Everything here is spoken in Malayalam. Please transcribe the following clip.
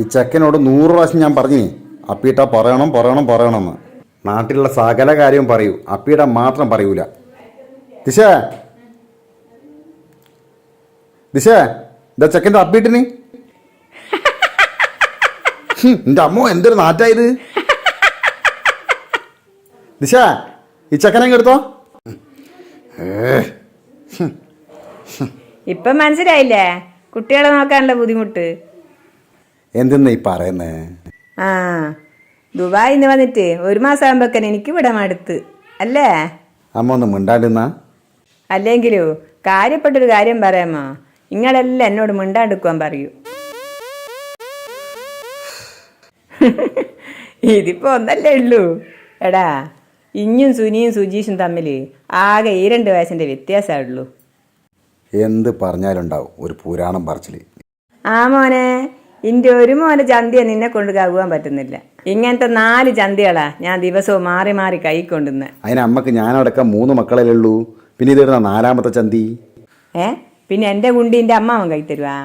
ഈ ചെക്കനോട് 100 പ്രാവശ്യം ഞാൻ പറഞ്ഞു അപ്പീട്ട പറയണമെന്ന്. നാട്ടിലുള്ള സകല കാര്യവും പറയൂ, അപ്പീട മാത്രം പറയൂല. ദിശേ എന്താ ചെക്കൻ്റെ അപ്പീട്ടിന്? എൻ്റെ അമ്മോ എന്തൊരു നാറ്റായത്. ദിശ ഈ ചെക്കനെ എടുത്തോ. ഇപ്പൊ മനസ്സിലായില്ലേ കുട്ടികളെ നോക്കാനുള്ള ബുദ്ധിമുട്ട്? എന്തെന്നാ ഈ പറയുന്നേ? ആ ദുബായിന്ന് വന്നിട്ട് 1 മാസം ആകുമ്പോഴേക്കൻ എനിക്ക് ഇവിടെ മടുത്ത് അല്ലേ? അമ്മ ഒന്ന് മിണ്ടാണ്ടിന്നാ. അല്ലെങ്കിലോ കാര്യപ്പെട്ടൊരു കാര്യം പറയാമോ, നിങ്ങളെല്ലാം എന്നോട് മിണ്ടാണ്ടിക്കുവാൻ പറയൂ. ഇതിപ്പോ ഒന്നല്ലേ ഉള്ളൂ. എടാ ഇഞ്ഞും സുനിയും സുജീഷും തമ്മിൽ ആകെ 2 വയസ്സിന്റെ വ്യത്യാസമുള്ളൂ. എന്ത് പറഞ്ഞാലുണ്ടാവും ഒരു പുരാണം പറച്ചില്. ആ മോനെ, ഇന്റെ ഒരു മോനെ ചന്തിയെ നിന്നെ കൊണ്ട് കവുവാൻ പറ്റുന്നില്ല. ഇങ്ങനത്തെ 4 ചന്തികളാ ഞാൻ ദിവസവും മാറി മാറി കൈ കൊണ്ടുവന്ന്. അതിന് അമ്മക്ക് ഞാനടക്കം 3 മക്കളല്ലേ ഉള്ളൂ, പിന്നെ ഇതിടുന്ന 4ാമത്തെ ചന്തി. പിന്നെ എന്റെ കുണ്ടി എന്റെ അമ്മാവൻ കൈ തരുവാ.